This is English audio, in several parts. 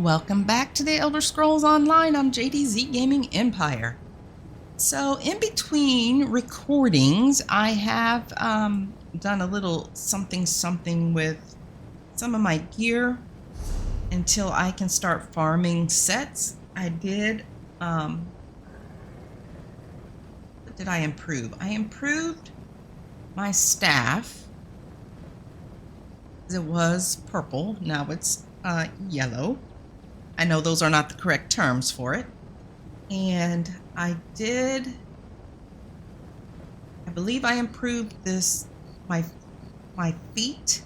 Welcome back to the Elder Scrolls Online. I'm JDZ Gaming Empire. So in between recordings, I have done a little something with some of my gear until I can start farming sets. I did, what did I improve? I improved my staff. It was purple, now it's yellow. I know those are not the correct terms for it. And I believe I improved this, my feet.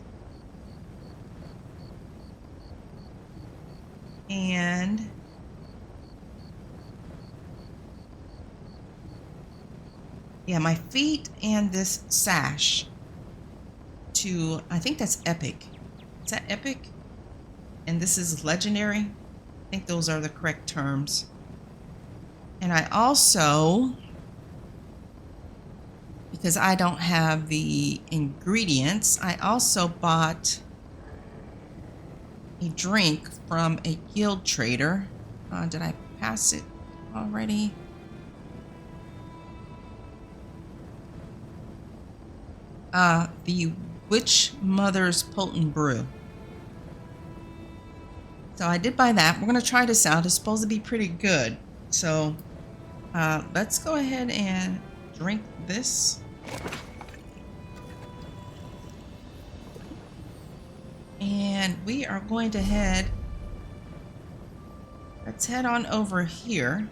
And yeah, my feet and this sash to, I think that's epic. Is that epic? And this is legendary. I think those are the correct terms. And I also, because I don't have the ingredients, I also bought a drink from a guild trader. Did I pass it already? The Witch Mother's Potent Brew. So I did buy that. We're going to try this out. It's supposed to be pretty good. So let's go ahead and drink this. And we are going to let's head on over here.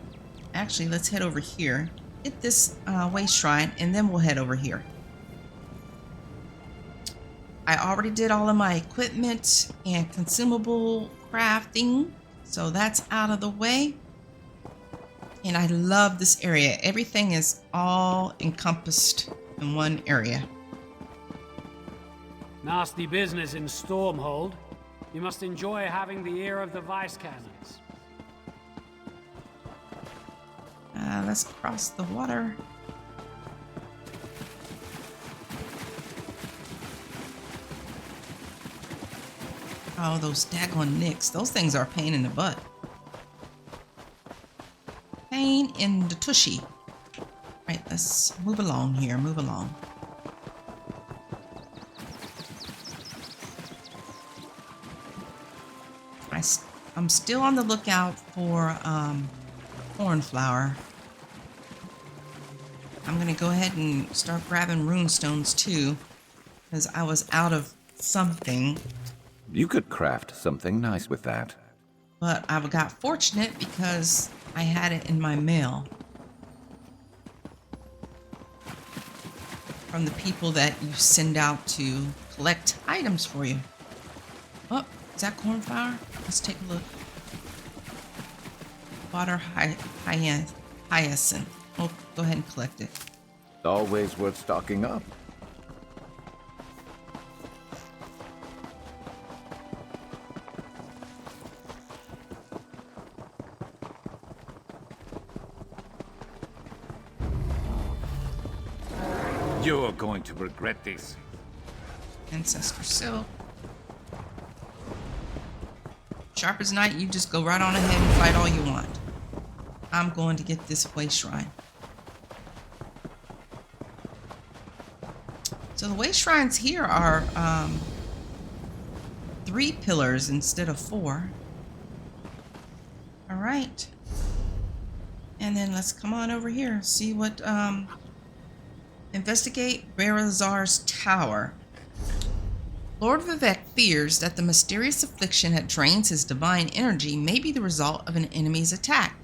Actually, let's head over here. Get this way shrine, and then we'll head over here. I already did all of my equipment and consumable crafting, so that's out of the way. And I love this area. Everything is all encompassed in one area. Nasty business in Stormhold. You must enjoy having the ear of the vice cannons. Let's cross the water. Oh, those daggone nicks. Those things are a pain in the butt. Pain in the tushy. Right, let's move along here. Move along. I'm still on the lookout for cornflower. I'm going to go ahead and start grabbing runestones too, because I was out of something. You could craft something nice with that. But I got fortunate because I had it in my mail. From the people that you send out to collect items for you. Oh, is that cornflower? Let's take a look. Water hyacinth. Oh, go ahead and collect it. Always worth stocking up. You're going to regret this. Ancestor Silk. Sharp as night, you just go right on ahead and fight all you want. I'm going to get this way shrine. So the way shrines here are 3 pillars instead of 4. All right. And then let's come on over here. See what, investigate Berazar's tower. Lord Vivek fears that the mysterious affliction that drains his divine energy may be the result of an enemy's attack.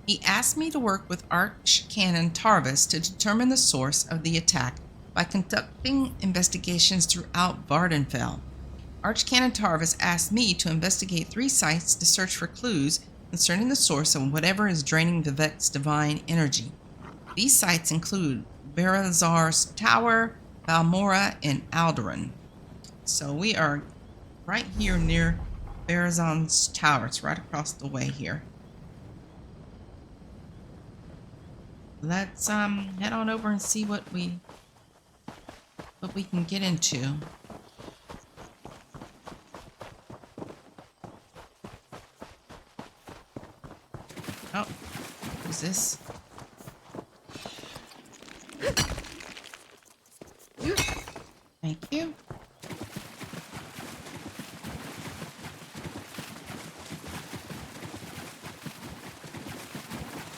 He asked me to work with Archcanon Tarvis to determine the source of the attack by conducting investigations throughout Vardenfell. Archcanon Tarvis asked me to investigate 3 sites to search for clues concerning the source of whatever is draining Vivek's divine energy. These sites include Berazar's Tower, Balmora, and Alderaan. So we are right here near Berazar's Tower. It's right across the way here. Let's head on over and see what we can get into. Oh, what's this? Thank you.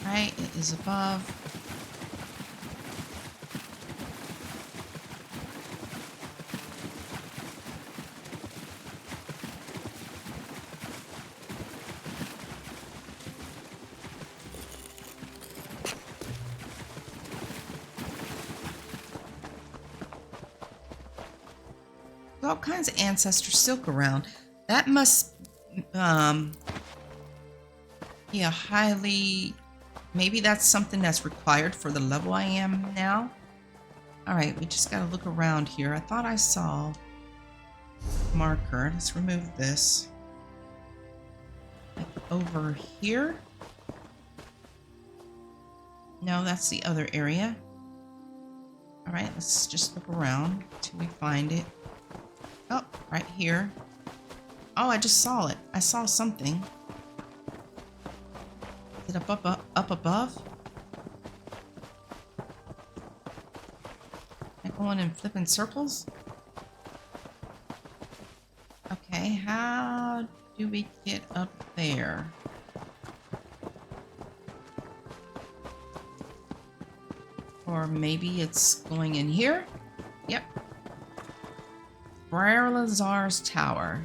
Right, it is above. All kinds of ancestor silk around. That must be a highly, maybe that's something that's required for the level I am now. All right, we just gotta look around here. I thought I saw a marker. Let's remove this. Like over here. No, that's the other area. All right, let's just look around till we find it. Oh, right here. Oh, I just saw it. I saw something. Is it up above? Am I going and flipping circles? Okay, how do we get up there? Or maybe it's going in here? Yep. Lazar's Tower.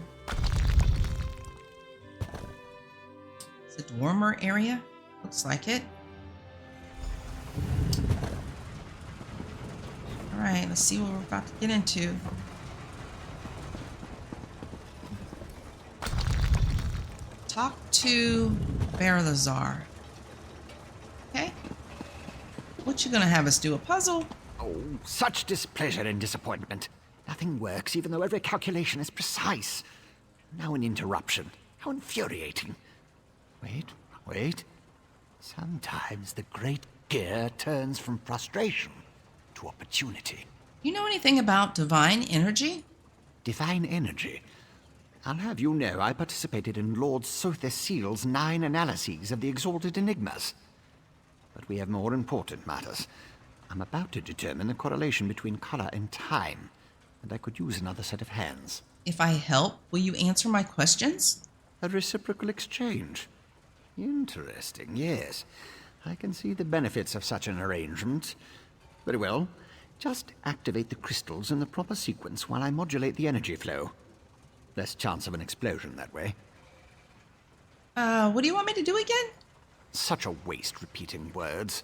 It's a dormer area. Looks like it. Alright, let's see what we're about to get into. Talk to Lazar. Okay. What you gonna have us do? A puzzle? Oh, such displeasure and disappointment. Nothing works, even though every calculation is precise. Now an interruption. How infuriating. Wait. Sometimes the great gear turns from frustration to opportunity. You know anything about divine energy? Divine energy. I'll have you know I participated in Lord Sothis Seal's 9 analyses of the Exalted Enigmas. But we have more important matters. I'm about to determine the correlation between color and time, and I could use another set of hands. If I help, will you answer my questions? A reciprocal exchange. Interesting, yes. I can see the benefits of such an arrangement. Very well. Just activate the crystals in the proper sequence while I modulate the energy flow. Less chance of an explosion that way. What do you want me to do again? Such a waste repeating words.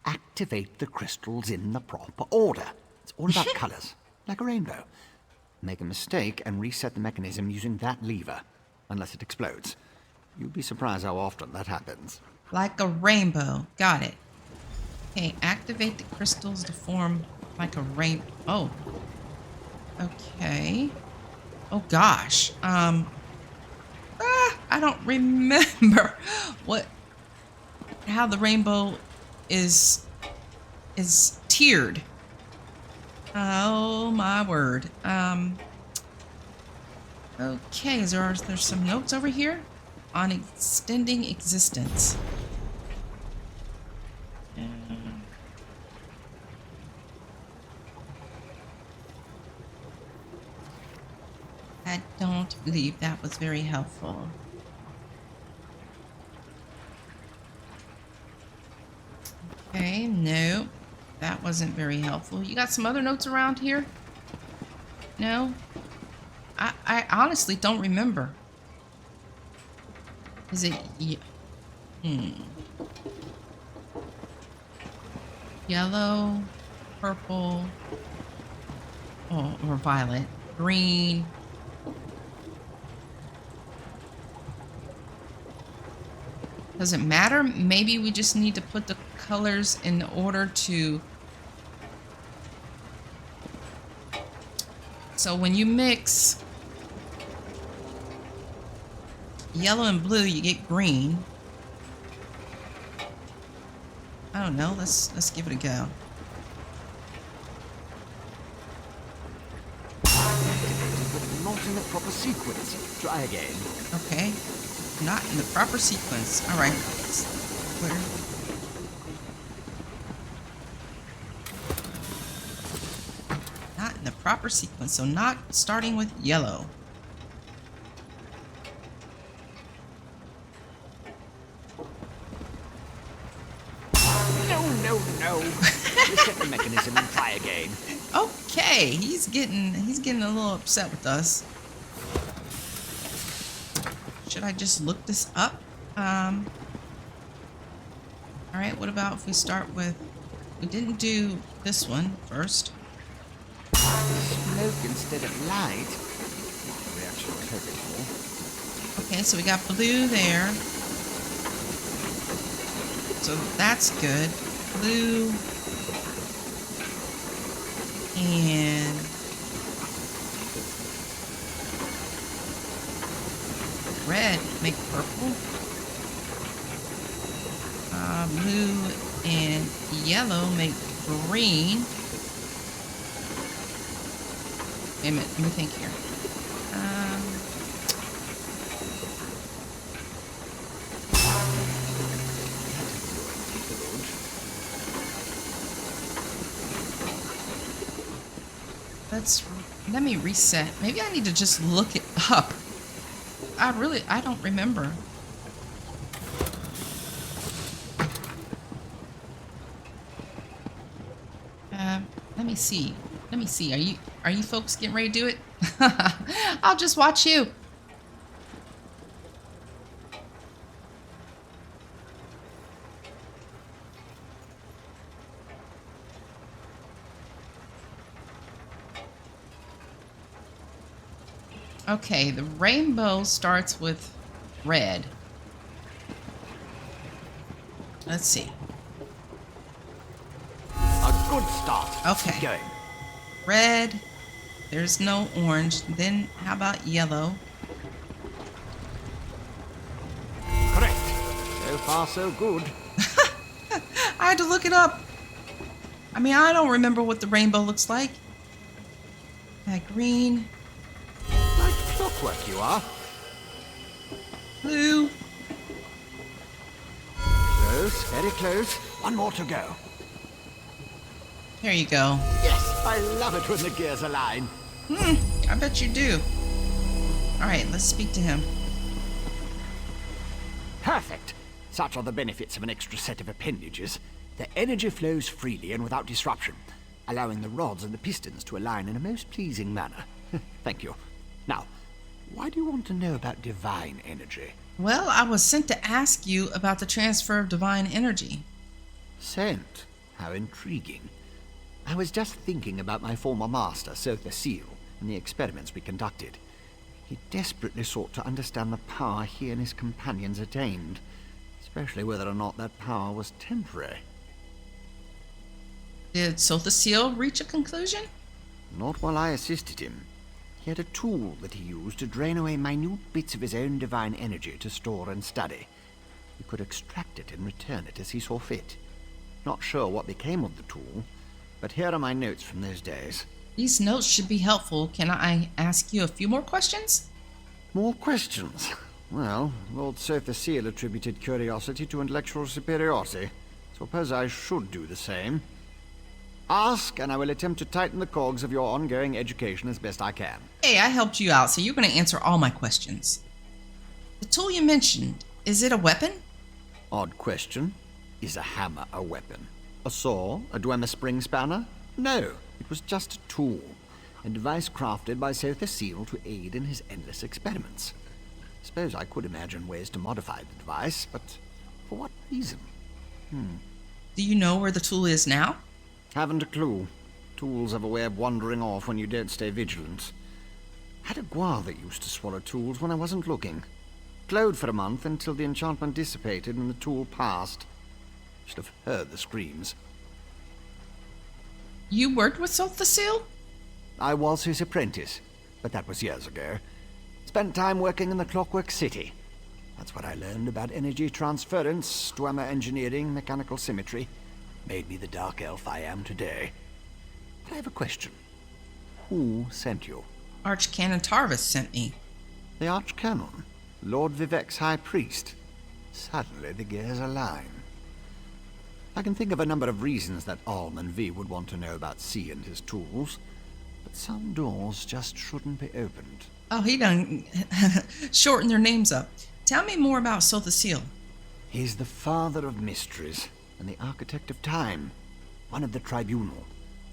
Activate the crystals in the proper order. It's all about colors, like a rainbow. Make a mistake and reset the mechanism using that lever, unless it explodes. You'd be surprised how often that happens. Like a rainbow. Got it. Okay, activate the crystals to form like a rainbow. Oh. Okay. Oh gosh. I don't remember how the rainbow is tiered. Oh my word. Okay, there's some notes over here on extending existence. I don't believe that was very helpful. Okay, no, that wasn't very helpful. You got some other notes around here? No? I honestly don't remember. Is it... Yellow, purple, or violet, green. Does it matter? Maybe we just need to put the colors in order to... So when you mix yellow and blue, you get green. I don't know. Let's give it a go. But not in the proper sequence. Try again. Okay. Not in the proper sequence. All right. Where? Not in the proper sequence, so not starting with yellow. No. Reset the mechanism and try again. Okay, he's getting a little upset with us. Should I just look this up? All right, what about if we start with, we didn't do this one first. Smoke instead of light. Reaction I was hoping for. Okay, so we got blue there. So that's good. Blue. And red make purple. Blue and yellow make green. Wait a minute, let me think here. Let me reset. Maybe I need to just look it up. I don't remember. Let me see. Are you folks getting ready to do it? I'll just watch you. Okay, the rainbow starts with red. Let's see. A good start. Okay. Keep going. Red. There's no orange. Then how about yellow? Correct. So far, so good. I had to look it up. I mean, I don't remember what the rainbow looks like. Green. Like clockwork you are. Blue. Close, very close. One more to go. There you go. Yes, I love it when the gears align. I bet you do. All right, let's speak to him. Perfect. Such are the benefits of an extra set of appendages. The energy flows freely and without disruption, allowing the rods and the pistons to align in a most pleasing manner. Thank you. Now, why do you want to know about divine energy? Well, I was sent to ask you about the transfer of divine energy. Sent? How intriguing. I was just thinking about my former master, Sir Seal, and the experiments we conducted. He desperately sought to understand the power he and his companions attained, especially whether or not that power was temporary. Did Seal reach a conclusion? Not while I assisted him. He had a tool that he used to drain away minute bits of his own divine energy to store and study. He could extract it and return it as he saw fit. Not sure what became of the tool, but here are my notes from those days. These notes should be helpful. Can I ask you a few more questions? More questions? Well, Lord Sir Seal attributed curiosity to intellectual superiority. Suppose I should do the same. Ask, and I will attempt to tighten the cogs of your ongoing education as best I can. Hey, I helped you out, so you're going to answer all my questions. The tool you mentioned, is it a weapon? Odd question. Is a hammer a weapon? A saw? A Dwemer spring spanner? No, it was just a tool. A device crafted by Sir Seal to aid in his endless experiments. Suppose I could imagine ways to modify the device, but for what reason? Do you know where the tool is now? Haven't a clue. Tools have a way of wandering off when you don't stay vigilant. Had a guar that used to swallow tools when I wasn't looking. Glowed for a month until the enchantment dissipated and the tool passed. Should have heard the screams. You worked with Seal? I was his apprentice, but that was years ago. Spent time working in the Clockwork City. That's what I learned about energy transference, Dwemer engineering, mechanical symmetry. Made me the dark elf I am today. I have a question. Who sent you? Archcanon Tarvis sent me. The Archcanon? Lord Vivek's High Priest? Suddenly the gears align. I can think of a number of reasons that Alm and V would want to know about C and his tools, but some doors just shouldn't be opened. Oh, he done shortened their names up. Tell me more about Sothasiel. He's the father of mysteries and the architect of time, one of the tribunal,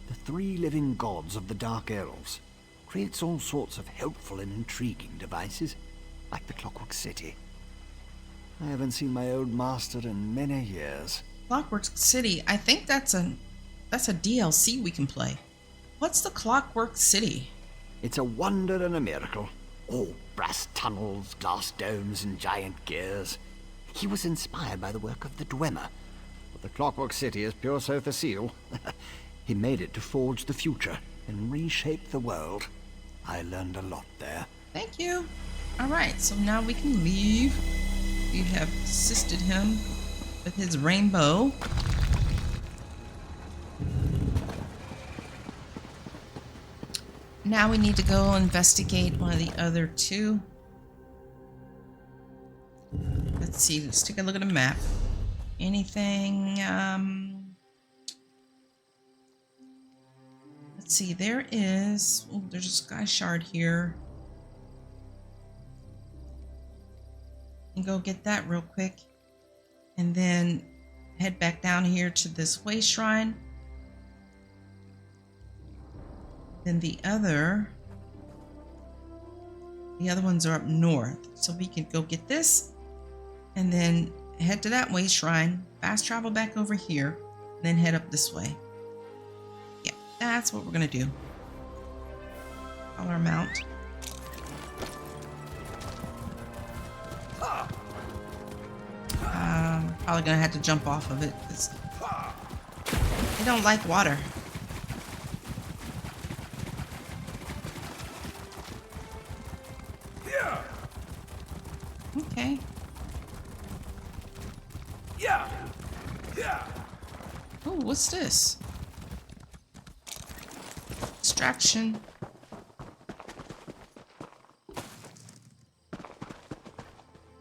the three living gods of the Dark Elves. Creates all sorts of helpful and intriguing devices, like the Clockwork City. I haven't seen my old master in many years. Clockwork City, I think that's a DLC we can play. What's the Clockwork City? It's a wonder and a miracle. All brass tunnels, glass domes, and giant gears. He was inspired by the work of the Dwemer. But the Clockwork City is pure Sothasiel. He made it to forge the future and reshape the world. I learned a lot there. Thank you. Alright, so now we can leave. We have assisted him with his rainbow. Now we need to go investigate one of the other two. Let's see, let's take a look at a map. Anything, let's see, there is, oh, there's a sky shard here. And go get that real quick. And then head back down here to this way shrine. Then the other ones are up north. So we can go get this and then head to that way shrine, fast travel back over here, and then head up this way. Yeah, that's what we're gonna do. Call our mount. Probably gonna have to jump off of it because they don't like water. Okay. Oh, what's this? Distraction.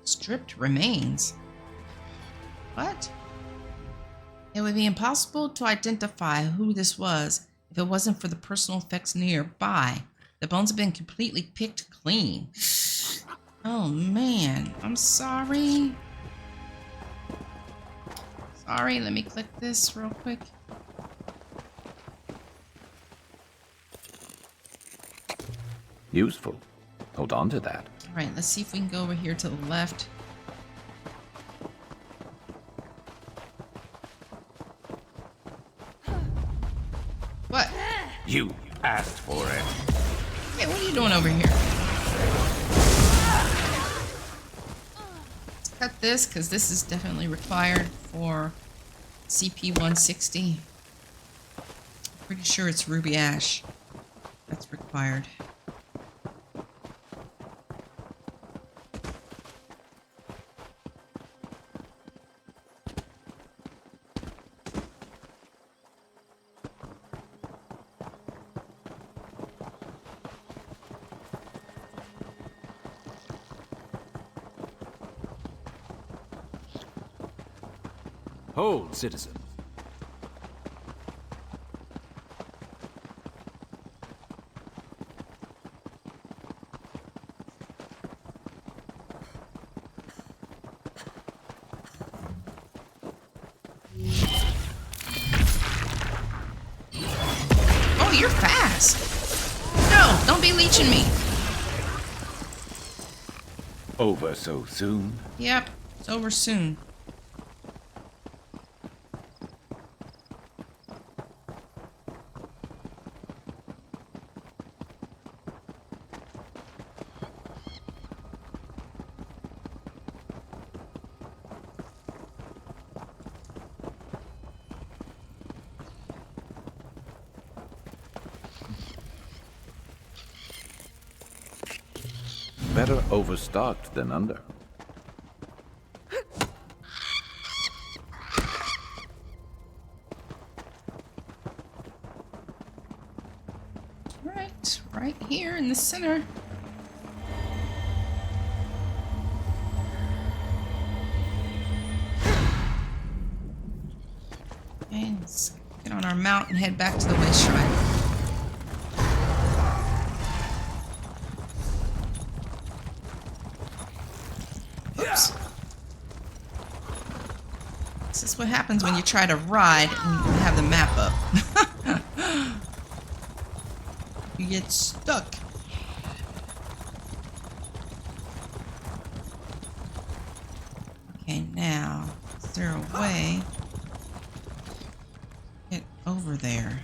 Stripped remains. What? It would be impossible to identify who this was if it wasn't for the personal effects nearby. The bones have been completely picked clean. Oh man, I'm sorry. Sorry, let me click this real quick. Useful. Hold on to that. All right, let's see if we can go over here to the left. What? You asked for it. Hey, what are you doing over here? Let's cut this because this is definitely required for CP 160. Pretty sure it's Ruby Ash. That's required. Hold, citizen. Oh, you're fast. No, don't be leeching me. Over so soon? Yep, it's over soon. Better overstocked than under. Right here in the center. Let's get on our mount and head back to the Waste Shrine. Oops. This is what happens when you try to ride and you have the map up. You get stuck. Okay, now, is there a way to get over there?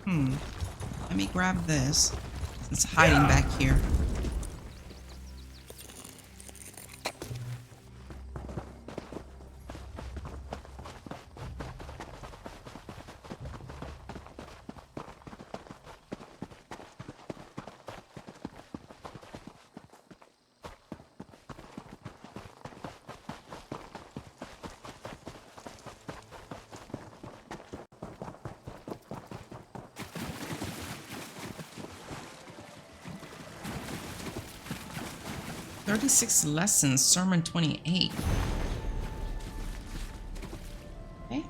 Let me grab this. It's hiding back here. "36 lessons, sermon 28. Okay.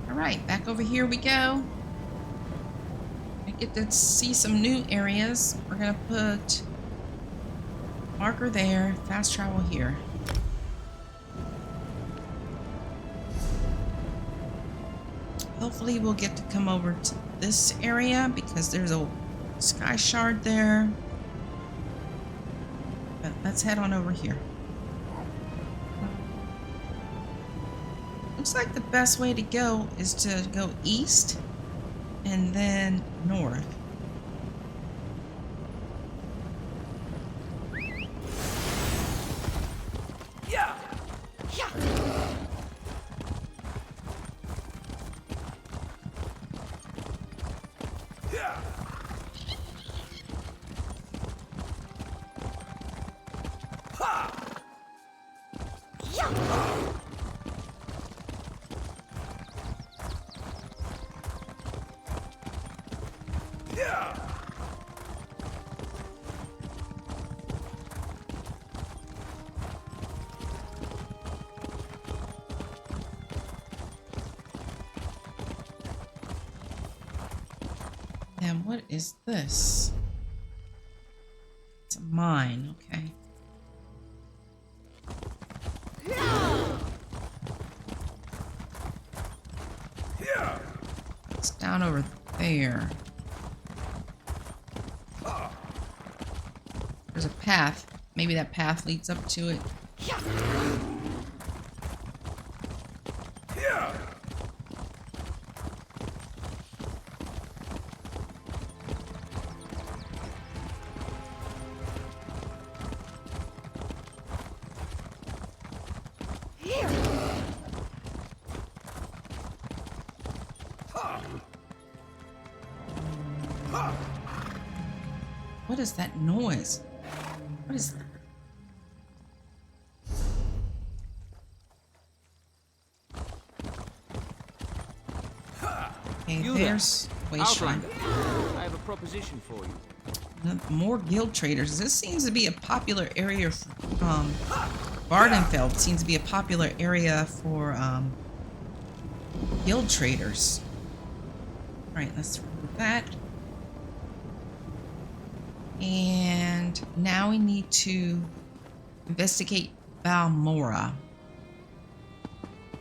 Alright, back over here we go. I get to see some new areas. We're gonna put marker there, fast travel here. Hopefully we'll get to come over to this area because there's a sky shard there. But let's head on over here. Looks like the best way to go is to go east and then north. And what is this? It's a mine, okay. It's down over there. There's a path. Maybe that path leads up to it. What is that noise? What is that? Okay, there's Waste Shrine. I have a proposition for you. More guild traders. This seems to be a popular area for, Vardenfeld seems to be a popular area for, guild traders. Alright, let's remove that. And now we need to investigate Balmora.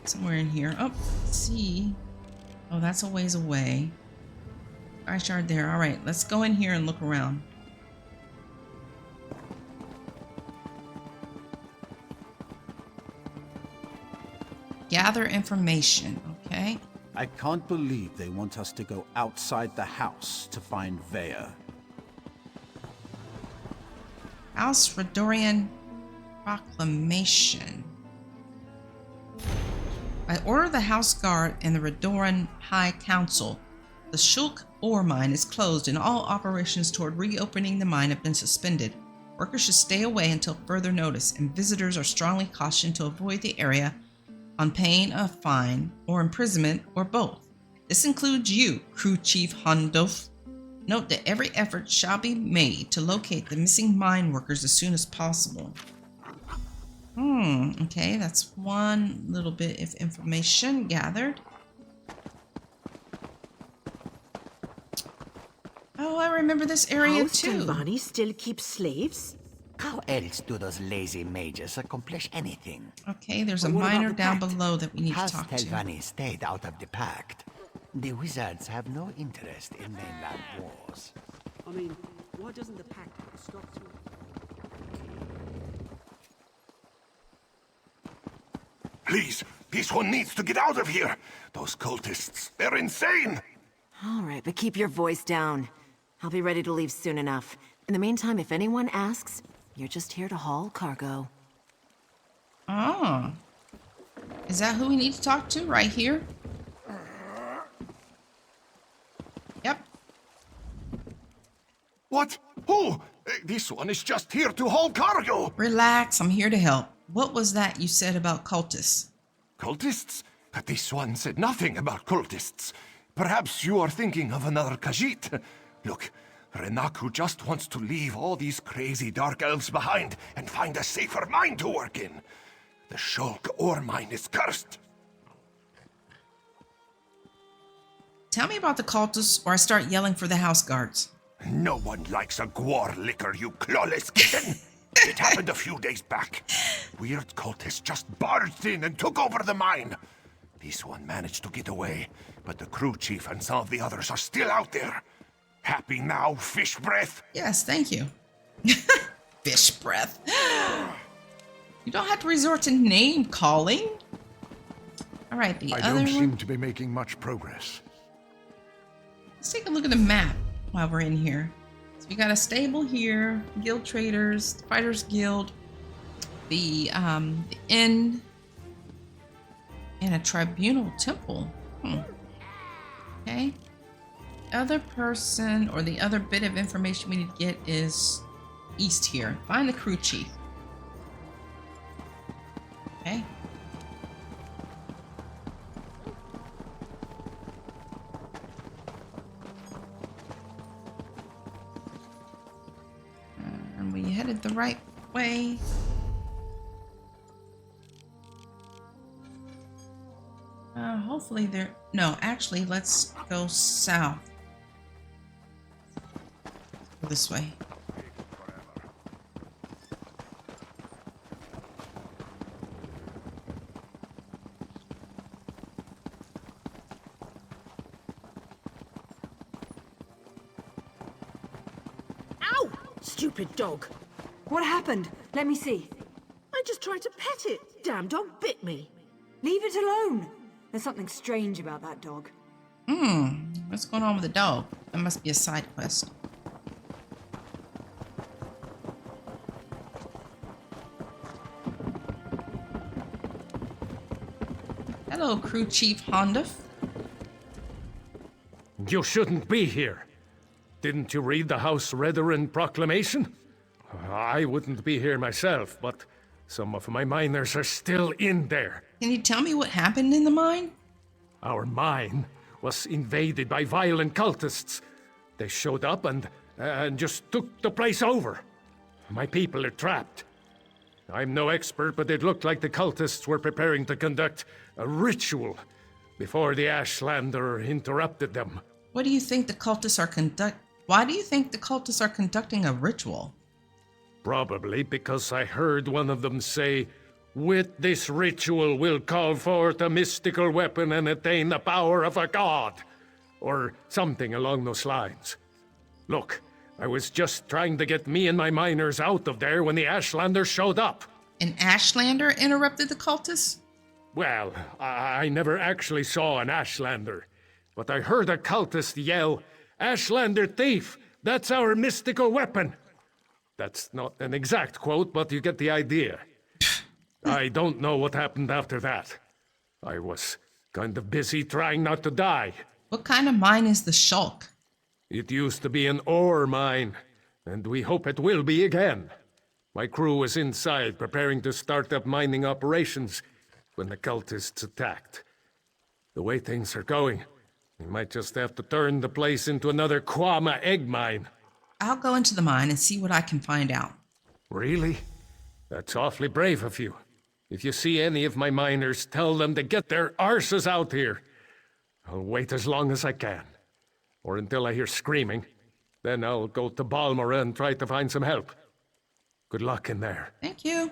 Somewhere in here. Oh, let's see. Oh, that's a ways away. Sky shard there. Alright, let's go in here and look around. Gather information, okay? I can't believe they want us to go outside the house to find Vea. House Redorian Proclamation. By order of the House Guard and the Redoran High Council, the Shulk ore mine is closed and all operations toward reopening the mine have been suspended. Workers should stay away until further notice, and visitors are strongly cautioned to avoid the area on pain of fine or imprisonment or both. This includes you, Crew Chief Hondof. Note that every effort shall be made to locate the missing mine workers as soon as possible. Okay, that's one little bit of information gathered. Oh, I remember this area House too. Telvanni still keeps slaves? How else do those lazy mages accomplish anything? Okay, there's a But what about miner the down pact? below that we need to House talk to. Telvanni stayed out of the pact. The wizards have no interest in mainland wars. I mean, why doesn't the pact put a stop to it? Please, this one needs to get out of here. Those cultists, they're insane. All right, but keep your voice down. I'll be ready to leave soon enough. In the meantime, if anyone asks, you're just here to haul cargo. Oh. Is that who we need to talk to right here? Yep. What? Who? This one is just here to haul cargo. Relax, I'm here to help. What was that you said about cultists? Cultists? This one said nothing about cultists. Perhaps you are thinking of another Khajiit. Look, Renaku just wants to leave all these crazy dark elves behind and find a safer mine to work in. The Shulk ore mine is cursed. Tell me about the cultists or I start yelling for the house guards. No one likes a gwar licker, you clawless kitten. It happened a few days back. Weird cultists just barged in and took over the mine. This one managed to get away, but the crew chief and some of the others are still out there. Happy now, fish breath? Yes, thank you. Fish breath. You don't have to resort to name calling. All right, the I other don't seem one. to be making much progress. Let's take a look at the map while we're in here. So we got a stable here, guild traders, fighters guild, the inn, and a tribunal temple. Okay. Other person or the other bit of information we need to get is east here. Find the crew chief. Okay. And we headed the right way. Hopefully there. No, actually, let's go south. Go this way. Ow! Stupid dog. What happened? Let me see. I just tried to pet it. Damn dog bit me. Leave it alone. There's something strange about that dog. What's going on with the dog? That must be a side quest. Hello, crew chief Honda. You shouldn't be here. Didn't you read the House Redoran proclamation? I wouldn't be here myself, but some of my miners are still in there. Can you tell me what happened in the mine? Our mine was invaded by violent cultists. They showed up and just took the place over. My people are trapped. I'm no expert, but it looked like the cultists were preparing to conduct a ritual before the Ashlander interrupted them. What do you think the cultists are Why do you think the cultists are conducting a ritual? Probably because I heard one of them say, "With this ritual we'll call forth a mystical weapon and attain the power of a god," or something along those lines. Look, I was just trying to get me and my miners out of there when the Ashlander showed up. An Ashlander interrupted the cultists? Well, I never actually saw an Ashlander, but I heard a cultist yell, "Ashlander thief, that's our mystical weapon." That's not an exact quote, but you get the idea. I don't know what happened after that. I was kind of busy trying not to die. What kind of mine is the Shulk? It used to be an ore mine, and we hope it will be again. My crew was inside preparing to start up mining operations when the cultists attacked. The way things are going, we might just have to turn the place into another Kwama egg mine. I'll go into the mine and see what I can find out. Really? That's awfully brave of you. If you see any of my miners, tell them to get their arses out here. I'll wait as long as I can. Or until I hear screaming. Then I'll go to Balmora and try to find some help. Good luck in there. Thank you.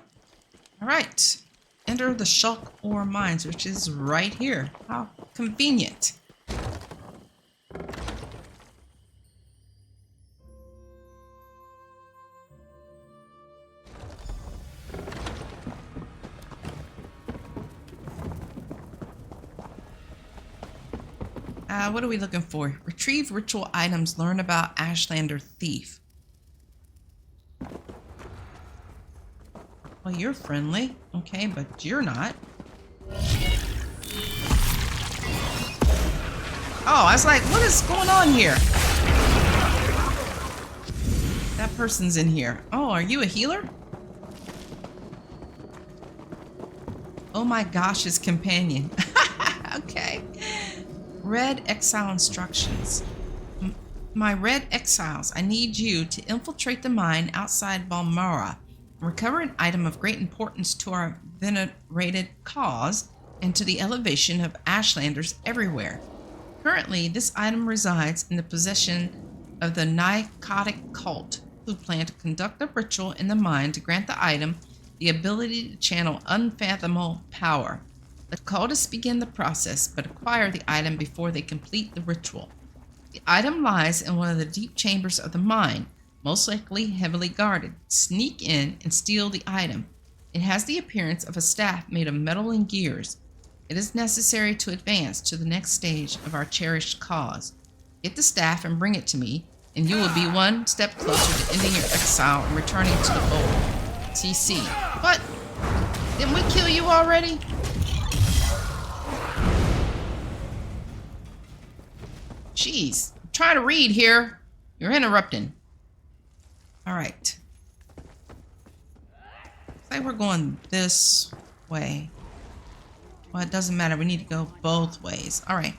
All right. Enter the Shulk Ore Mines, which is right here. How convenient. What are we looking for? Retrieve ritual items. Learn about Ashlander Thief. Well, you're friendly. Okay, but you're not. Oh, I was like, what is going on here? That person's in here. Oh, are you a healer? Oh my gosh, his companion. Okay. Red Exile instructions. My Red Exiles, I need you to infiltrate the mine outside Balmora, recover an item of great importance to our venerated cause and to the elevation of Ashlanders everywhere. Currently, this item resides in the possession of the Narcotic Cult, who plan to conduct a ritual in the mine to grant the item the ability to channel unfathomable power. The cultists begin the process, but acquire the item before they complete the ritual. The item lies in one of the deep chambers of the mine, most likely heavily guarded. Sneak in and steal the item. It has the appearance of a staff made of metal and gears. It is necessary to advance to the next stage of our cherished cause. Get the staff and bring it to me, and you will be one step closer to ending your exile and returning to the fold. CC. What? Didn't we kill you already? Jeez, I'm trying to read here. You're interrupting. All right. Looks like we're going this way. Well, it doesn't matter. We need to go both ways. All right.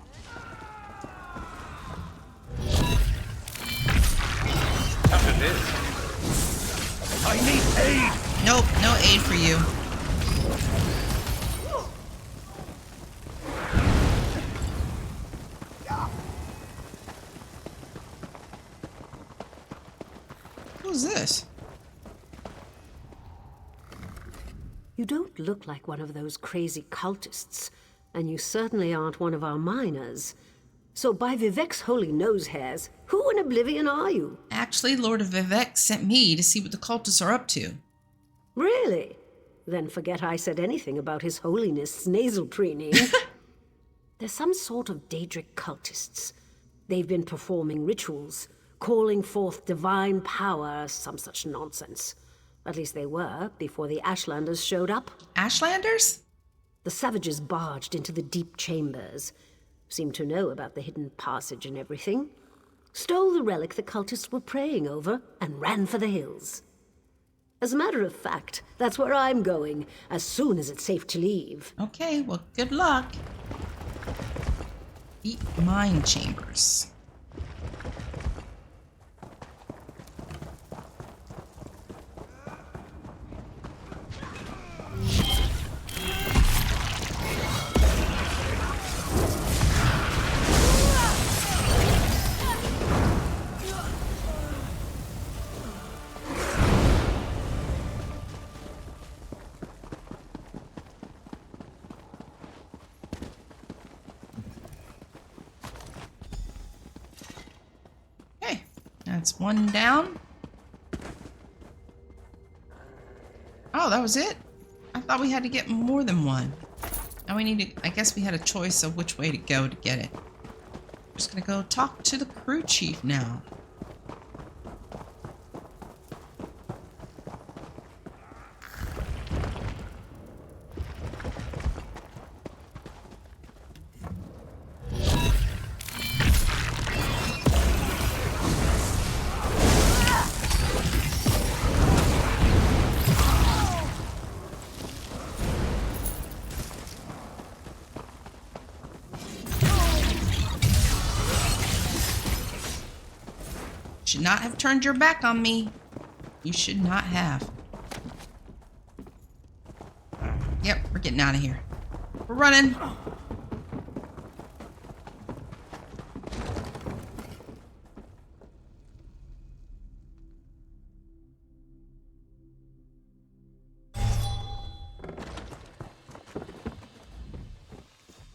After this, I need aid! Nope, no aid for you. Who's this? You don't look like one of those crazy cultists, and you certainly aren't one of our miners. So by Vivek's holy nose hairs, who in oblivion are you? Actually, Lord of Vivek sent me to see what the cultists are up to. Really? Then forget I said anything about his holiness' nasal preening. They're some sort of Daedric cultists. They've been performing rituals, calling forth divine power, some such nonsense. At least they were, before the Ashlanders showed up. Ashlanders? The savages barged into the deep chambers, seemed to know about the hidden passage and everything, stole the relic the cultists were praying over, and ran for the hills. As a matter of fact, that's where I'm going, as soon as it's safe to leave. Okay, well, good luck. Deep mine chambers. That's one down. Oh, that was it? I thought we had to get more than one. Now we need to, I guess we had a choice of which way to go to get it. I'm just gonna go talk to the crew chief now. Should not have turned your back on me. You should not have. Yep, we're getting out of here. We're running.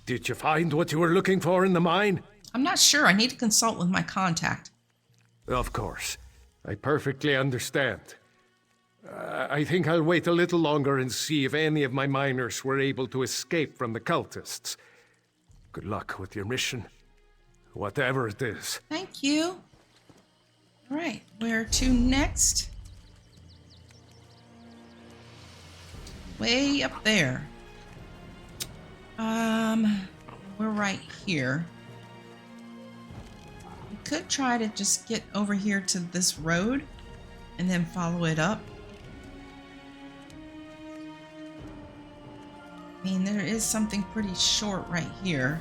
Did you find what you were looking for in the mine? I'm not sure. I need to consult with my contact. Of course. I perfectly understand. I think I'll wait a little longer and see if any of my miners were able to escape from the cultists. Good luck with your mission, whatever it is. Thank you. All right, where to next? Way up there. We're right here. We could try to just get over here to this road and then follow it up. I mean, there is something pretty short right here.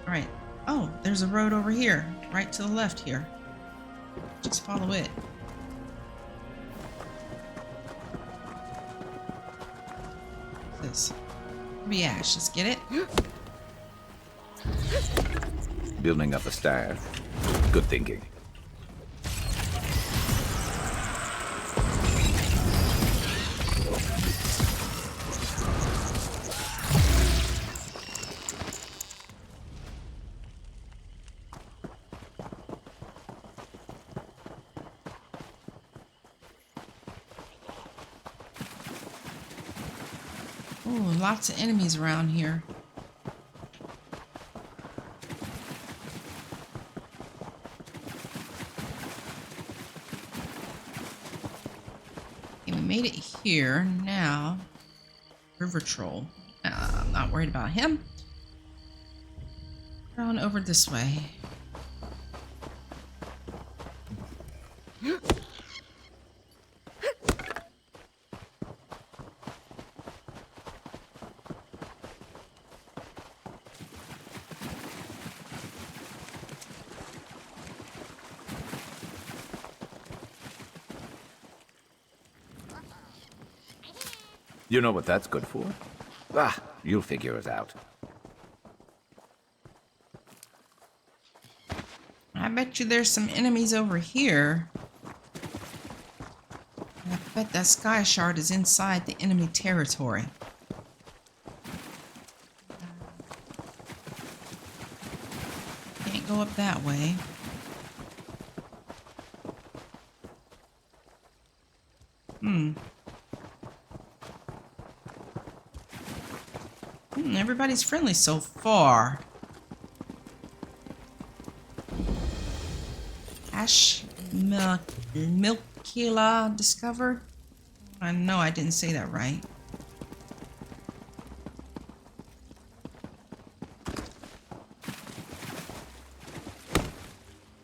All right. Oh, there's a road over here, right to the left here. Just follow it. This. Maybe Ash, let's get it. Building up a staff. Good thinking. Ooh, lots of enemies around here. Okay, we made it here. Now, River Troll. I'm not worried about him. On over this way. You know what that's good for? Ah, you'll figure it out. I bet you there's some enemies over here. I bet that sky shard is inside the enemy territory. Can't go up that way. Everybody's friendly so far. Ash Milkila discovered? I know I didn't say that right.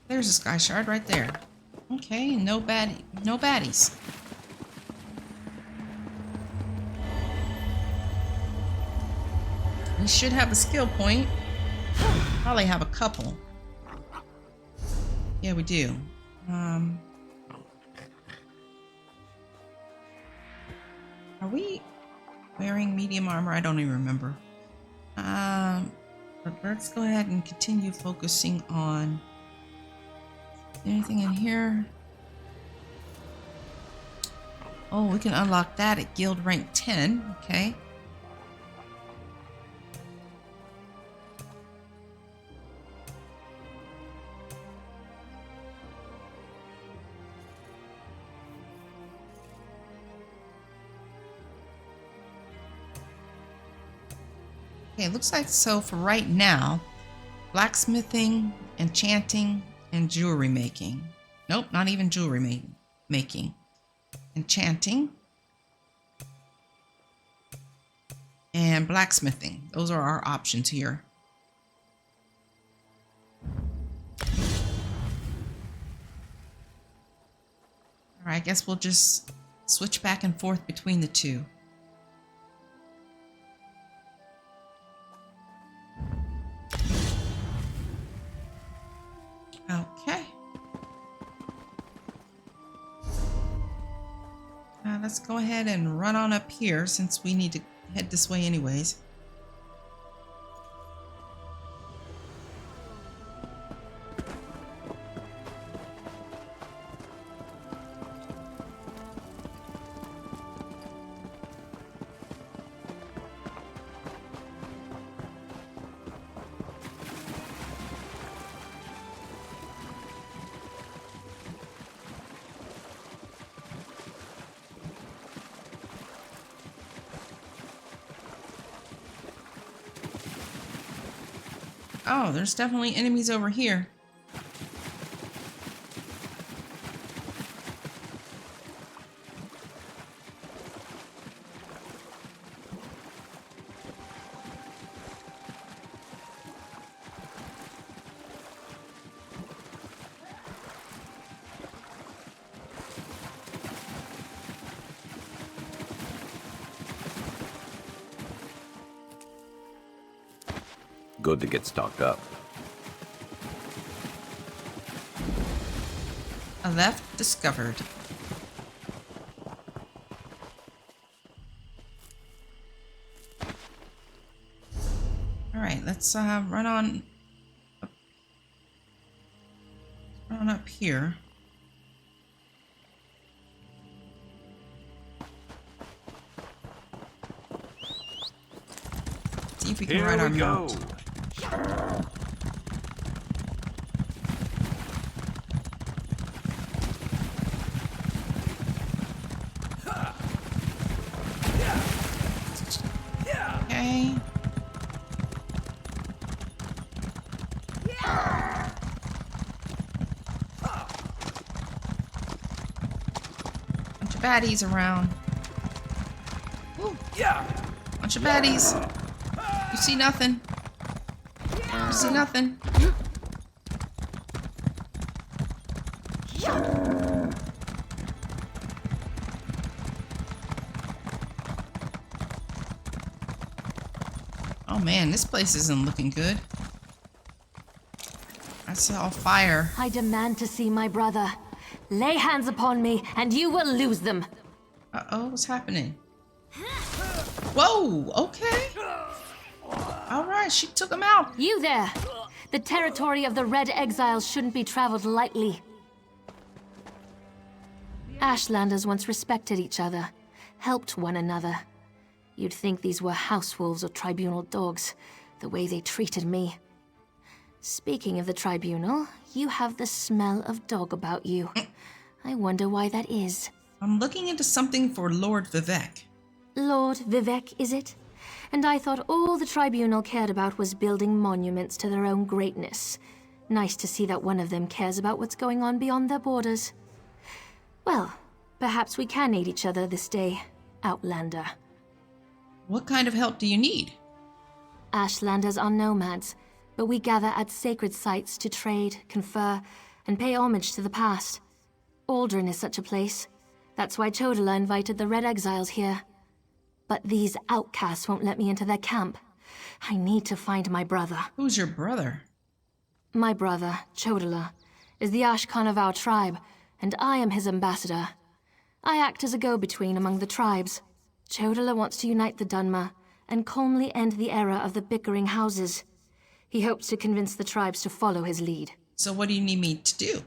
There's a sky shard right there. Okay, no baddies. We should have a skill point. Probably have a couple. Yeah, we do. Are we wearing medium armor? I don't even remember. But let's go ahead and continue focusing on anything in here. Oh, we can unlock that at guild rank 10. Okay. Okay, it looks like so for right now, blacksmithing, enchanting, and jewelry making. Nope, not even jewelry making. Enchanting and blacksmithing. Those are our options here. All right, I guess we'll just switch back and forth between the two. Let's go ahead and run on up here since we need to head this way anyways. Oh, there's definitely enemies over here. Good to get stocked up. A left discovered. All right, let's run on up here. See if we can ride our mount. Okay. Bunch of baddies around. Ooh. Bunch of baddies. You see nothing. You see nothing. Oh man, this place isn't looking good. I saw fire. I demand to see my brother. Lay hands upon me, and you will lose them. Uh-oh, what's happening? Whoa, okay. All right, she took him out. You there! The territory of the Red Exiles shouldn't be traveled lightly. Ashlanders once respected each other, helped one another. You'd think these were house wolves or tribunal dogs, the way they treated me. Speaking of the tribunal, you have the smell of dog about you. I wonder why that is. I'm looking into something for Lord Vivek. Lord Vivek, is it? And I thought all the tribunal cared about was building monuments to their own greatness. Nice to see that one of them cares about what's going on beyond their borders. Well, perhaps we can aid each other this day, Outlander. What kind of help do you need? Ashlanders are nomads, but we gather at sacred sites to trade, confer, and pay homage to the past. Aldrin is such a place. That's why Chodala invited the Red Exiles here. But these outcasts won't let me into their camp. I need to find my brother. Who's your brother? My brother, Chodala, is the Ashkan of our tribe, and I am his ambassador. I act as a go-between among the tribes. Chodala wants to unite the Dunmer and calmly end the era of the bickering houses. He hopes to convince the tribes to follow his lead. So what do you need me to do?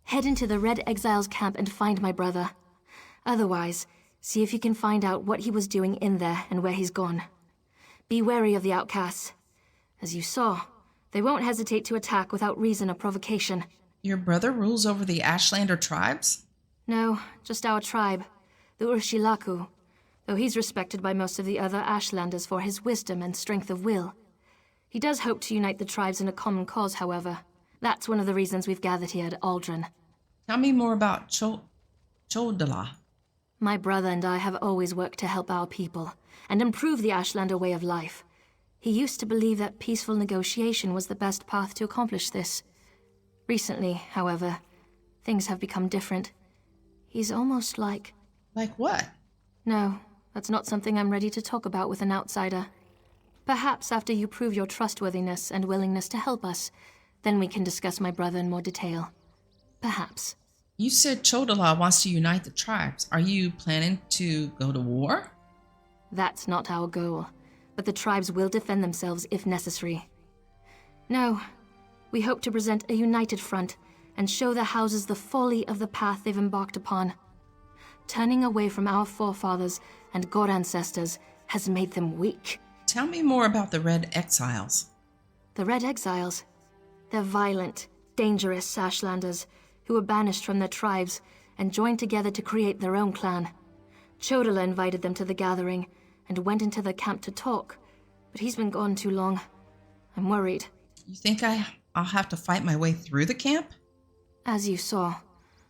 Head into the Red Exiles camp and find my brother. Otherwise, see if you can find out what he was doing in there and where he's gone. Be wary of the outcasts. As you saw, they won't hesitate to attack without reason or provocation. Your brother rules over the Ashlander tribes? No, just our tribe, the Urshilaku, though he's respected by most of the other Ashlanders for his wisdom and strength of will. He does hope to unite the tribes in a common cause, however. That's one of the reasons we've gathered here at Aldrin. Tell me more about Chodala. My brother and I have always worked to help our people and improve the Ashlander way of life. He used to believe that peaceful negotiation was the best path to accomplish this. Recently, however, things have become different. He's almost like... Like what? No, that's not something I'm ready to talk about with an outsider. Perhaps after you prove your trustworthiness and willingness to help us, then we can discuss my brother in more detail. Perhaps. You said Chodala wants to unite the tribes. Are you planning to go to war? That's not our goal, but the tribes will defend themselves if necessary. No, we hope to present a united front and show the houses the folly of the path they've embarked upon. Turning away from our forefathers and god ancestors has made them weak. Tell me more about the Red Exiles. The Red Exiles? They're violent, dangerous Ashlanders who were banished from their tribes and joined together to create their own clan. Chodala invited them to the gathering and went into the camp to talk, but he's been gone too long. I'm worried. You think I'll have to fight my way through the camp? As you saw,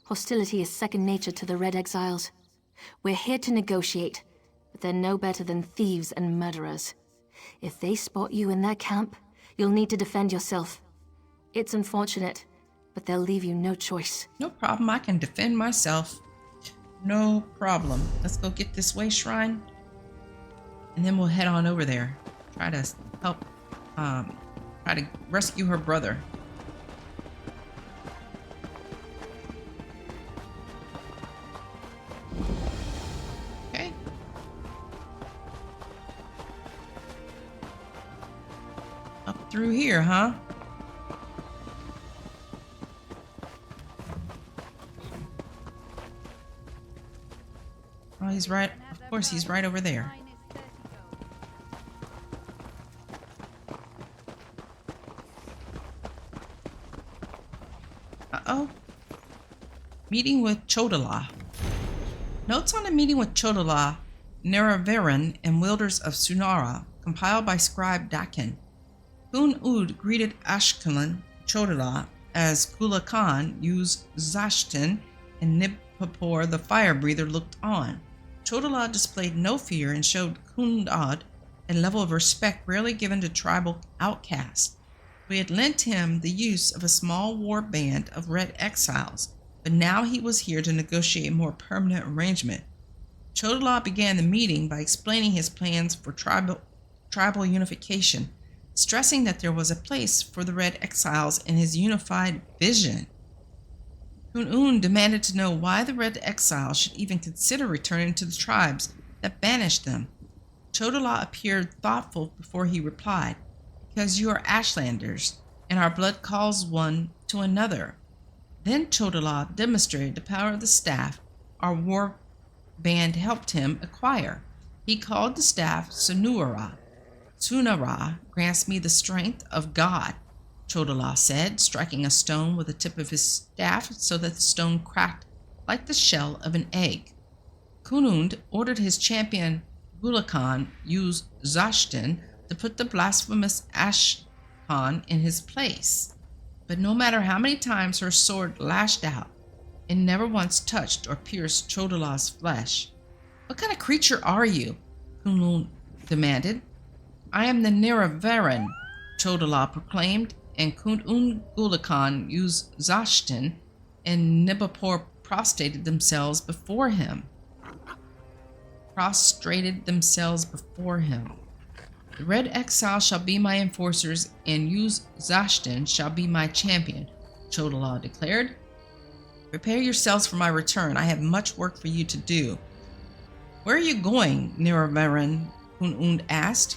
hostility is second nature to the Red Exiles. We're here to negotiate, but they're no better than thieves and murderers. If they spot you in their camp, you'll need to defend yourself. It's unfortunate, but they'll leave you no choice. No problem, I can defend myself. No problem. Let's go get this way shrine, and then we'll head on over there. Try to help, try to rescue her brother. Okay. Up through here, huh? Oh, he's right. Of course, he's right over there. Uh-oh. Meeting with Chodala. Notes on a meeting with Chodala, Neraveran, and wielders of Sunara, compiled by scribe Dakin. Kun-Ud greeted Ashkelon, Chodala, as Kula Khan used Zashtin, and Nibpapor the fire breather looked on. Chodala displayed no fear and showed Kun-Ud a level of respect rarely given to tribal outcasts. We had lent him the use of a small war band of Red Exiles, but now he was here to negotiate a more permanent arrangement. Chodala began the meeting by explaining his plans for tribal unification, stressing that there was a place for the Red Exiles in his unified vision. Kun-Un demanded to know why the Red Exiles should even consider returning to the tribes that banished them. Chodala appeared thoughtful before he replied, "Because you are Ashlanders, and our blood calls one to another." Then Chodala demonstrated the power of the staff our war band helped him acquire. He called the staff Sunura. Sunara grants me the strength of God, Chodala said, striking a stone with the tip of his staff so that the stone cracked like the shell of an egg. Kunund ordered his champion Gulakan use Zashtin to put the blasphemous Ashkan in his place. But no matter how many times her sword lashed out, it never once touched or pierced Chodala's flesh. "What kind of creature are you?" Kunund demanded. "I am the Neraveran," Chodala proclaimed, and Kun-Un Gulakan used Zashtin, and Nibapor prostrated themselves before him. "The Red Exile shall be my enforcers, and Uz Zashtin shall be my champion," Chodala declared. "Prepare yourselves for my return. I have much work for you to do." "Where are you going, Neraveran?" Kun-Un asked.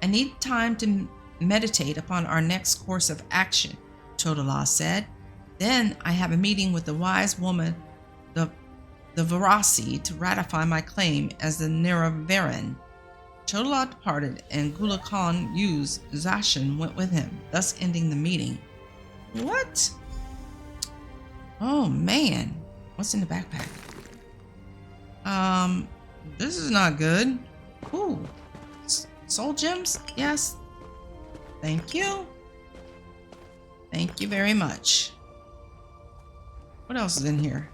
"I need time to meditate upon our next course of action," Chodala said. "Then I have a meeting with the wise woman, the Varasi, to ratify my claim as the Neraveran." Chodala departed, and Gulakan used Zashin went with him, thus ending the meeting. What? Oh man, what's in the backpack? This is not good. Ooh, soul gems? Yes. Thank you. Thank you very much. What else is in here?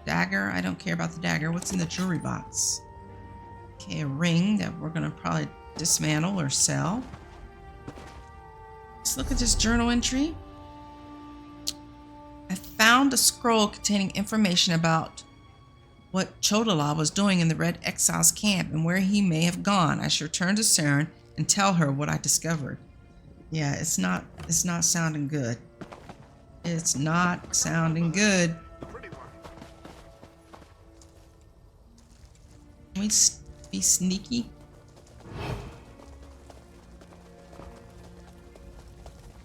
Dagger. I don't care about the dagger. What's in the jewelry box? Okay, a ring that we're gonna probably dismantle or sell. Let's look at this journal entry. I found a scroll containing information about what Chodala was doing in the Red Exiles camp and where he may have gone. I should return to Saren and tell her what I discovered. Yeah, it's not sounding good. It's not sounding good. Can we be sneaky?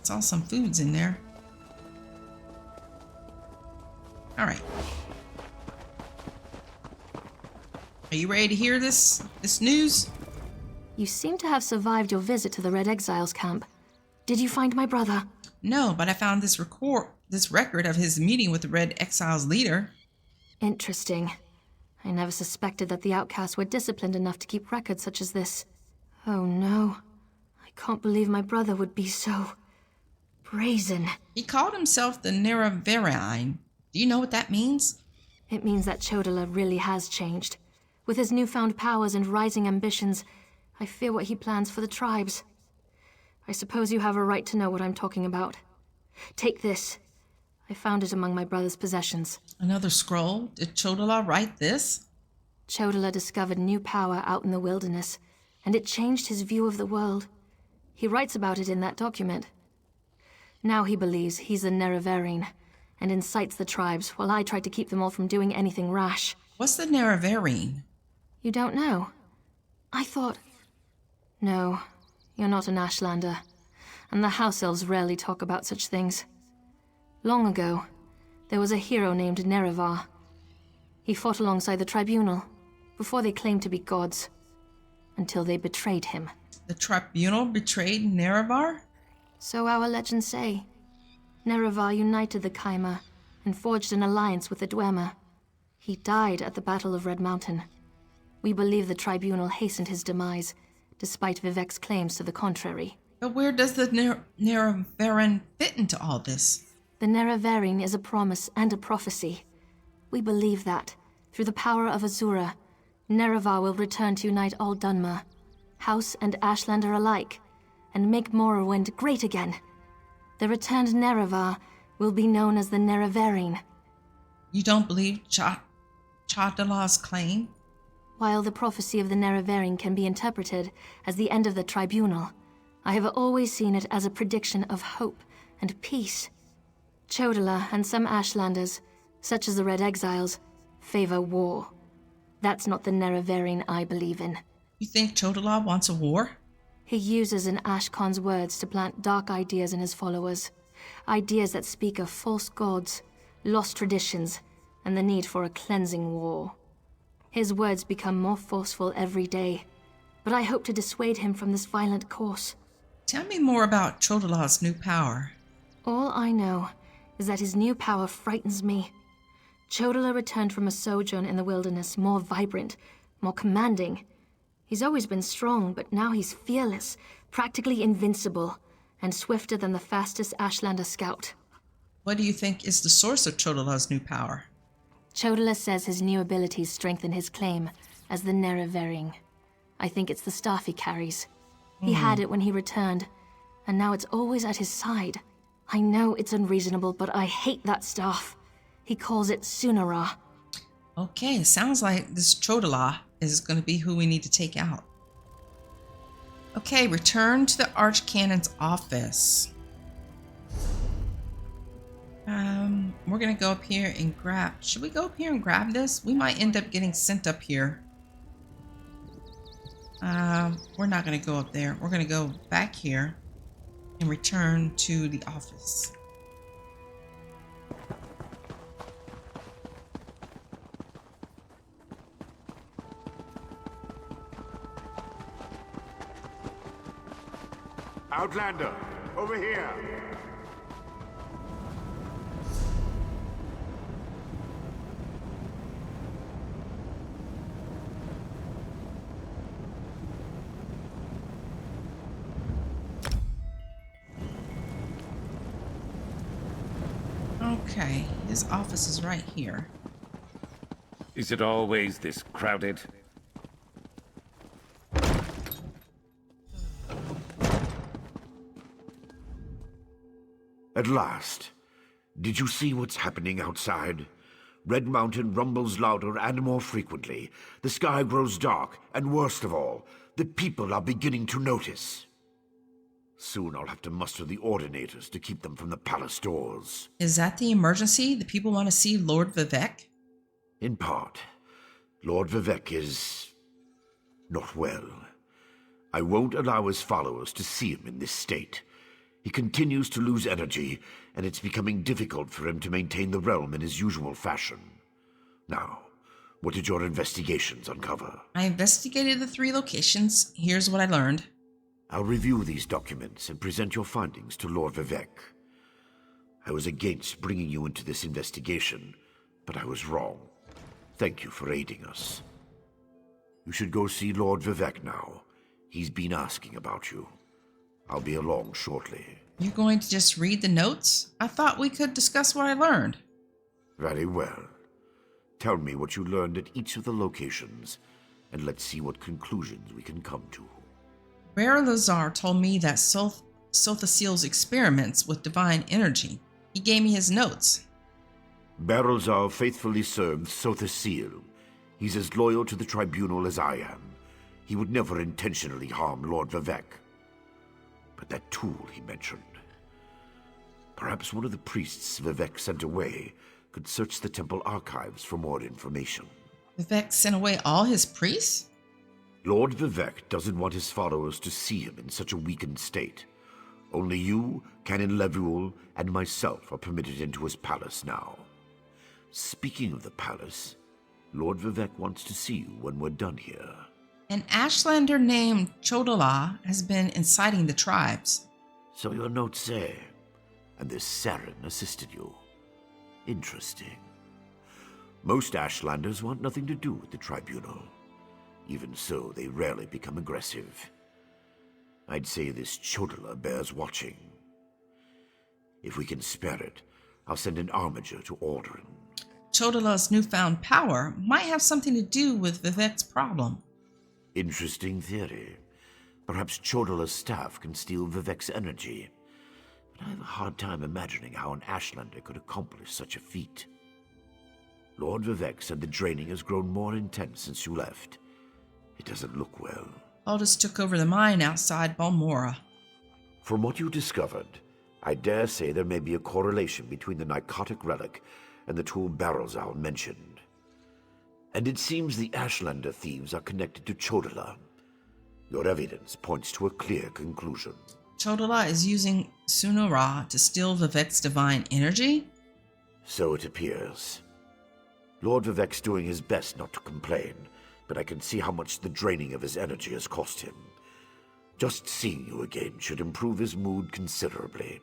Saw some foods in there. All right. Are you ready to hear this news? You seem to have survived your visit to the Red Exiles camp. Did you find my brother? No, but I found this record of his meeting with the Red Exiles leader. Interesting. I never suspected that the outcasts were disciplined enough to keep records such as this. Oh no. I can't believe my brother would be so brazen. He called himself the Nerevarine. Do you know what that means? It means that Chodola really has changed. With his newfound powers and rising ambitions, I fear what he plans for the tribes. I suppose you have a right to know what I'm talking about. Take this. I found it among my brother's possessions. Another scroll? Did Chodola write this? Chodola discovered new power out in the wilderness, and it changed his view of the world. He writes about it in that document. Now he believes he's a Nerevarine, and incites the tribes while I try to keep them all from doing anything rash. What's the Nerevarine? You don't know? I thought... No, you're not an Ashlander, and the House Elves rarely talk about such things. Long ago, there was a hero named Nerevar. He fought alongside the Tribunal, before they claimed to be gods, until they betrayed him. The Tribunal betrayed Nerevar? So our legends say. Nerevar united the Kaima and forged an alliance with the Dwemer. He died at the Battle of Red Mountain. We believe the Tribunal hastened his demise, despite Vivek's claims to the contrary. But where does the Nerevarine fit into all this? The Nerevarine is a promise and a prophecy. We believe that, through the power of Azura, Nerevar will return to unite all Dunmer, House and Ashlander alike, and make Morrowind great again. The returned Nerevar will be known as the Nerevarine. You don't believe Chodola's claim? While the prophecy of the Nerevarine can be interpreted as the end of the Tribunal, I have always seen it as a prediction of hope and peace. Chodola and some Ashlanders, such as the Red Exiles, favor war. That's not the Nerevarine I believe in. You think Chodola wants a war? He uses an Ashkon's words to plant dark ideas in his followers. Ideas that speak of false gods, lost traditions, and the need for a cleansing war. His words become more forceful every day, but I hope to dissuade him from this violent course. Tell me more about Chodola's new power. All I know is that his new power frightens me. Chodola returned from a sojourn in the wilderness more vibrant, more commanding. He's always been strong, but now he's fearless, practically invincible, and swifter than the fastest Ashlander scout. What do you think is the source of Chodola's new power? Chodola says his new abilities strengthen his claim as the Nerevarine. I think it's the staff he carries. He had it when he returned, and now it's always at his side. I know it's unreasonable, but I hate that staff. He calls it Sunara. Okay, it sounds like this Chodola is going to be who we need to take out. Okay, return to the Archcanon's office. We're going to go up here and grab... Should we go up here and grab this? We might end up getting sent up here. We're not going to go up there. We're going to go back here and return to the office. Outlander, over here. Okay, his office is right here. Is it always this crowded? At last. Did you see what's happening outside? Red Mountain rumbles louder and more frequently. The sky grows dark, and worst of all, the people are beginning to notice. Soon I'll have to muster the Ordinators to keep them from the palace doors. Is that the emergency? The people want to see Lord Vivek? In part. Lord Vivek is... not well. I won't allow his followers to see him in this state. He continues to lose energy, and it's becoming difficult for him to maintain the realm in his usual fashion. Now, what did your investigations uncover? I investigated the 3 locations. Here's what I learned. I'll review these documents and present your findings to Lord Vivek. I was against bringing you into this investigation, but I was wrong. Thank you for aiding us. You should go see Lord Vivek now. He's been asking about you. I'll be along shortly. You're going to just read the notes? I thought we could discuss what I learned. Very well. Tell me what you learned at each of the locations, and let's see what conclusions we can come to. Bear Lazar told me that Sothasiel's experiments with divine energy. He gave me his notes. Barrelzar faithfully served Sothasiel. He's as loyal to the tribunal as I am. He would never intentionally harm Lord Vivek. But that tool he mentioned... Perhaps one of the priests Vivek sent away could search the temple archives for more information. Vivek sent away all his priests? Lord Vivek doesn't want his followers to see him in such a weakened state. Only you, Canon Levuel, and myself are permitted into his palace now. Speaking of the palace, Lord Vivek wants to see you when we're done here. An Ashlander named Chodala has been inciting the tribes. So your notes say, and this Saren assisted you. Interesting. Most Ashlanders want nothing to do with the tribunal. Even so, they rarely become aggressive. I'd say this Chodala bears watching. If we can spare it, I'll send an armiger to Alderaan. Chodala's newfound power might have something to do with Vivek's problem. Interesting theory. Perhaps Chodala's staff can steal Vivek's energy. But I have a hard time imagining how an Ashlander could accomplish such a feat. Lord Vivek said the draining has grown more intense since you left. It doesn't look well. Aldous took over the mine outside Balmora. From what you discovered, I dare say there may be a correlation between the narcotic relic and the tool Barrelzal mentioned. And it seems the Ashlander thieves are connected to Chodala. Your evidence points to a clear conclusion. Chodala is using Sunura to steal Vivek's divine energy? So it appears. Lord Vivek's doing his best not to complain, but I can see how much the draining of his energy has cost him. Just seeing you again should improve his mood considerably.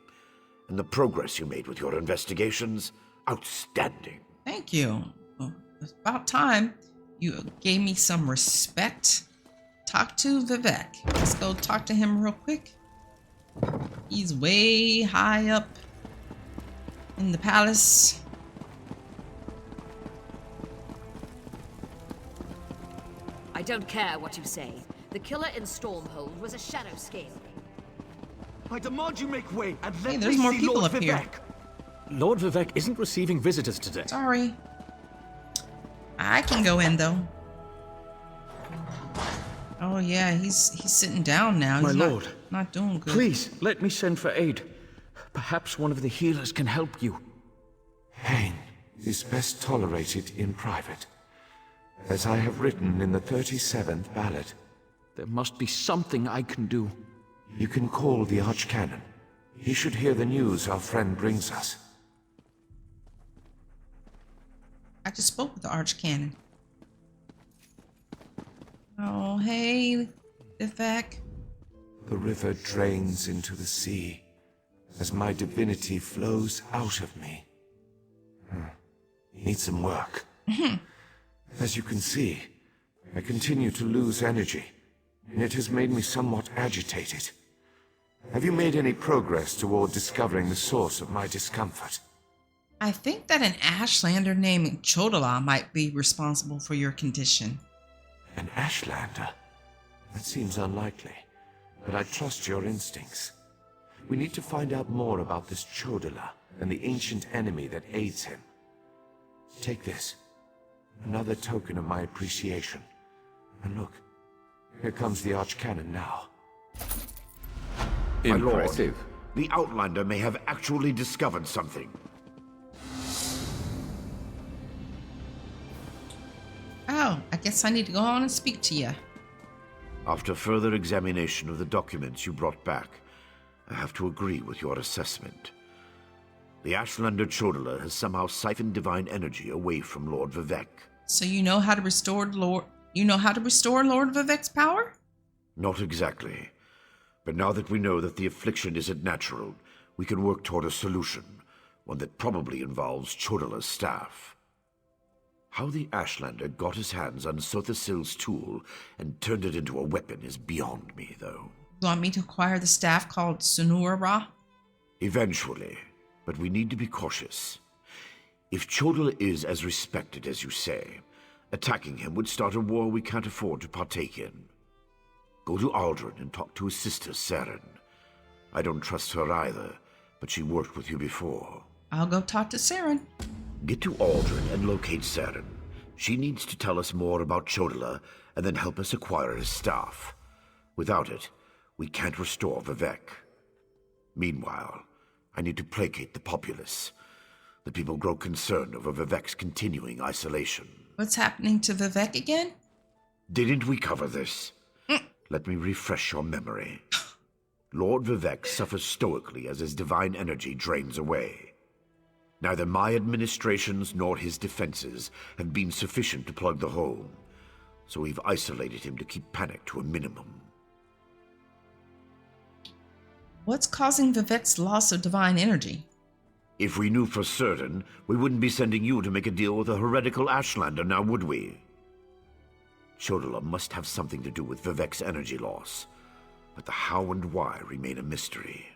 And the progress you made with your investigations, outstanding. Thank you. Well, it's about time you gave me some respect. Talk to Vivek. Let's go talk to him real quick. He's way high up in the palace. I don't care what you say. The killer in Stormhold was a shadow scale. I demand you make way and let Hey, there's me more see people Lord up here. Vivek. Lord Vivek isn't receiving visitors today. Sorry. I can go in though. Oh yeah, he's sitting down now. My He's lord, not doing good. Please, let me send for aid. Perhaps one of the healers can help you. Pain is best tolerated in private, as I have written in the 37th ballad. There must be something I can do. You can call the Archcanon. He should hear the news our friend brings us. I just spoke with the Archcanon. Oh, hey, Vivek. The river drains into the sea as my divinity flows out of me. Need some work. As you can see, I continue to lose energy, and it has made me somewhat agitated. Have you made any progress toward discovering the source of my discomfort? I think that an Ashlander named Chodala might be responsible for your condition. An Ashlander? That seems unlikely, but I trust your instincts. We need to find out more about this Chodala and the ancient enemy that aids him. Take this. Another token of my appreciation. And look, here comes the Archcanon now. Impressive. My lord, the Outlander may have actually discovered something. Oh, I guess I need to go on and speak to you. After further examination of the documents you brought back, I have to agree with your assessment. The Ashlander Chodala has somehow siphoned divine energy away from Lord Vivek. So you know how to restore Lord Vivek's power? Not exactly. But now that we know that the affliction isn't natural, we can work toward a solution, one that probably involves Chodala's staff. How the Ashlander got his hands on Sothasil's tool and turned it into a weapon is beyond me, though. You want me to acquire the staff called Sunura? Eventually, but we need to be cautious. If Chodala is as respected as you say, attacking him would start a war we can't afford to partake in. Go to Aldrin and talk to his sister, Saren. I don't trust her either, but she worked with you before. I'll go talk to Saren. Get to Aldrin and locate Saren. She needs to tell us more about Chodala and then help us acquire his staff. Without it, we can't restore Vivek. Meanwhile, I need to placate the populace. The people grow concerned over Vivek's continuing isolation. What's happening to Vivek again? Didn't we cover this? Let me refresh your memory. Lord Vivek suffers stoically as his divine energy drains away. Neither my administrations nor his defenses have been sufficient to plug the hole, so we've isolated him to keep panic to a minimum. What's causing Vivek's loss of divine energy? If we knew for certain, we wouldn't be sending you to make a deal with a heretical Ashlander, now would we? Chodala must have something to do with Vivek's energy loss, but the how and why remain a mystery.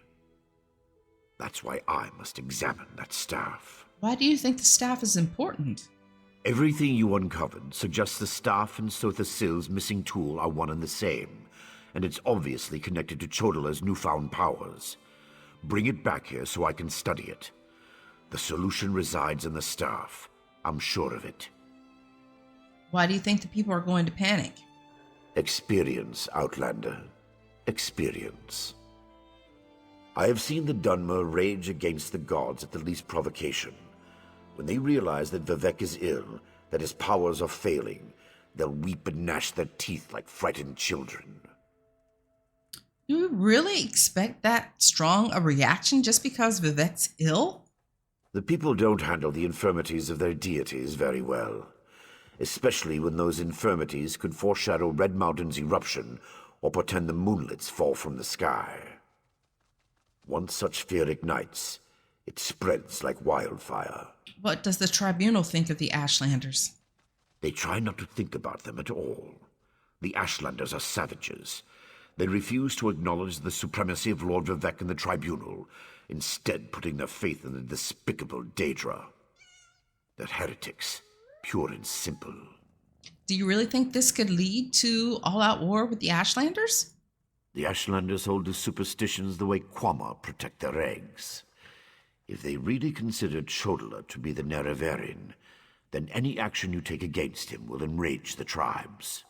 That's why I must examine that staff. Why do you think the staff is important? Everything you uncovered suggests the staff and Sothasil's missing tool are one and the same, and it's obviously connected to Chodala's newfound powers. Bring it back here so I can study it. The solution resides in the staff. I'm sure of it. Why do you think the people are going to panic? Experience, Outlander. Experience. I have seen the Dunmer rage against the gods at the least provocation. When they realize that Vivek is ill, that his powers are failing, they'll weep and gnash their teeth like frightened children. Do you really expect that strong a reaction just because Vivek's ill? The people don't handle the infirmities of their deities very well, especially when those infirmities could foreshadow Red Mountain's eruption or portend the moonlets fall from the sky. Once such fear ignites, it spreads like wildfire. What does the tribunal think of the Ashlanders? They try not to think about them at all. The Ashlanders are savages. They refuse to acknowledge the supremacy of Lord Vivek in the tribunal, instead putting their faith in the despicable Daedra. They're heretics, pure and simple. Do you really think this could lead to all-out war with the Ashlanders? The Ashlanders hold to superstitions the way Quama protect their eggs. If they really considered Chodala to be the Nerevarin, then any action you take against him will enrage the tribes.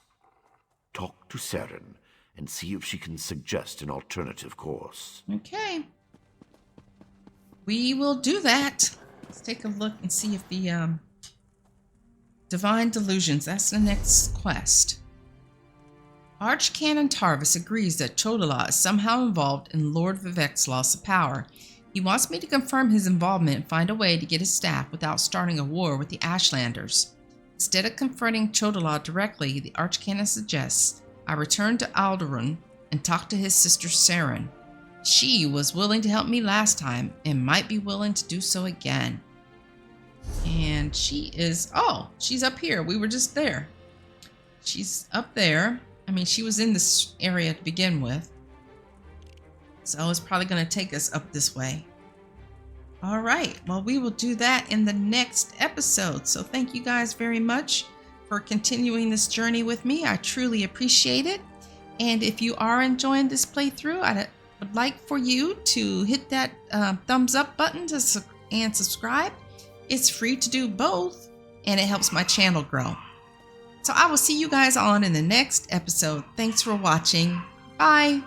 Talk to Saren and see if she can suggest an alternative course. Okay. We will do that. Let's take a look and see if the Divine Delusions, that's the next quest. Archcanon Tarvis agrees that Chodala is somehow involved in Lord Vivek's loss of power. He wants me to confirm his involvement and find a way to get his staff without starting a war with the Ashlanders. Instead of confronting Chodala directly, the Archcanon suggests I return to Alderaan and talk to his sister Saren. She was willing to help me last time and might be willing to do so again. And she is, oh, she's up here. We were just there. She's up there. I mean, she was in this area to begin with. So it's probably going to take us up this way. All right. Well, we will do that in the next episode. So thank you guys very much for continuing this journey with me. I truly appreciate it. And if you are enjoying this playthrough, I would like for you to hit that thumbs up button and subscribe. It's free to do both, and it helps my channel grow. So I will see you guys on in the next episode. Thanks for watching. Bye.